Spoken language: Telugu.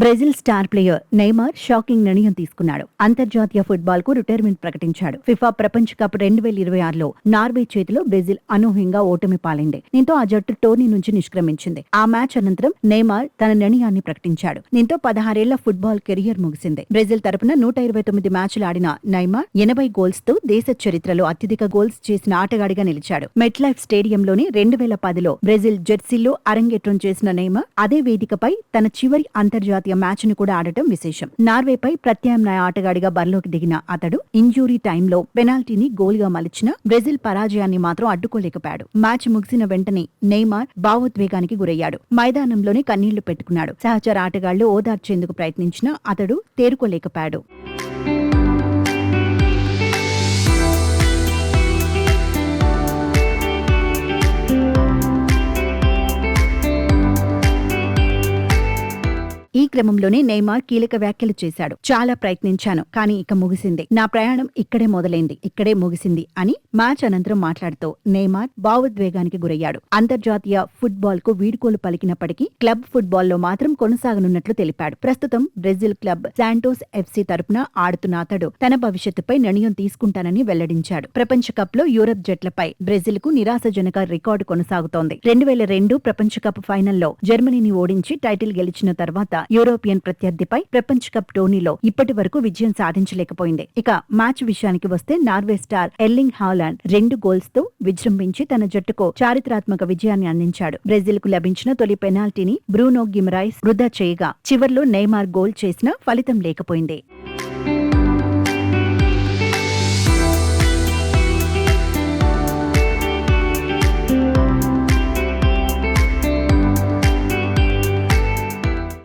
Brazil star player Neymar shocking నిర్ణయం తీసుకున్నాడు. అంతర్జాతీయ ఫుట్బాల్ కు రిటైర్మెంట్ ప్రకటించాడు. ఫిఫా ప్రపంచ కప్ 2026లో నార్వే చేతిలో బ్రెజిల్ అనూహ్యంగా ఓటమి పాలైంది. దీంతో ఆ జట్టు టోర్నీ నుంచి నిష్క్రమించింది. ఆ మ్యాచ్ అనంతరం నెయ్మార్ తన నిర్ణయాన్ని ప్రకటించాడు. దీంతో 16 ఏళ్ల ఫుట్బాల్ కెరియర్ ముగిసింది. బ్రెజిల్ తరపున 129 మ్యాచ్లు ఆడిన నెయ్మార్ 80 గోల్స్ తో దేశ చరిత్రలో అత్యధిక గోల్స్ చేసిన ఆటగాడిగా నిలిచాడు. మెట్ లైఫ్ స్టేడియంలోని 2010లో బ్రెజిల్ జెర్సీలో అరంగేట్రం చేసిన నెయ్మార్ అదే వేదికపై తన చివరి అంతర్జాతీయ మ్యాచ్ ను కూడా ఆడటం విశేషం. నార్వేపై ప్రత్యామ్నాయ ఆటగాడిగా బరిలోకి దిగిన అతడు ఇంజూరీ టైంలో పెనాల్టీని గోల్ గా మలిచిన బ్రెజిల్ పరాజయాన్ని మాత్రం అడ్డుకోలేకపోయాడు. మ్యాచ్ ముగిసిన వెంటనే నెయ్మార్ భావోద్వేగానికి గురయ్యాడు. మైదానంలోనే కన్నీళ్లు పెట్టుకున్నాడు. సహచర ఆటగాళ్లు ఓదార్చేందుకు ప్రయత్నించినా అతడు తేరుకోలేకపోయాడు. ఈ క్రమంలోనే నెయ్మార్ కీలక వ్యాఖ్యలు చేశాడు. చాలా ప్రయత్నించాను, కానీ ఇక ముగిసింది. నా ప్రయాణం ఇక్కడే మొదలైంది, ఇక్కడే ముగిసింది అని మ్యాచ్ అనంతరం మాట్లాడుతూ నెయ్మార్ భావోద్వేగానికి గురయ్యాడు. అంతర్జాతీయ ఫుట్బాల్ కు వీడ్కోలు పలికినప్పటికీ క్లబ్ ఫుట్బాల్లో మాత్రం కొనసాగనున్నట్లు తెలిపాడు. ప్రస్తుతం బ్రెజిల్ క్లబ్ శాంటోస్ FC తరపున ఆడుతున్న అతడు తన భవిష్యత్తుపై నిర్ణయం తీసుకుంటానని వెల్లడించాడు. ప్రపంచ కప్ లో యూరప్ జట్లపై బ్రెజిల్ కు నిరాశజనక రికార్డు కొనసాగుతోంది. 2002 ప్రపంచ కప్ ఫైనల్లో జర్మనీని ఓడించి టైటిల్ గెలిచిన తర్వాత యూరోపియన్ ప్రత్యర్థిపై ప్రపంచ కప్ టోర్నీలో ఇప్పటి వరకు విజయం సాధించలేకపోయింది. ఇక మ్యాచ్ విషయానికి వస్తే నార్వే స్టార్ ఎర్లింగ్ హాలాండ్ 2 గోల్స్ తో విజృంభించి తన జట్టుకు చారిత్రాత్మక విజయాన్ని అందించాడు. బ్రెజిల్ కు లభించిన తొలి పెనాల్టీని బ్రూనో గిమరాయిస్ వృధా చేయగా చివర్లో నెయ్మార్ గోల్ చేసినా ఫలితం లేకపోయింది.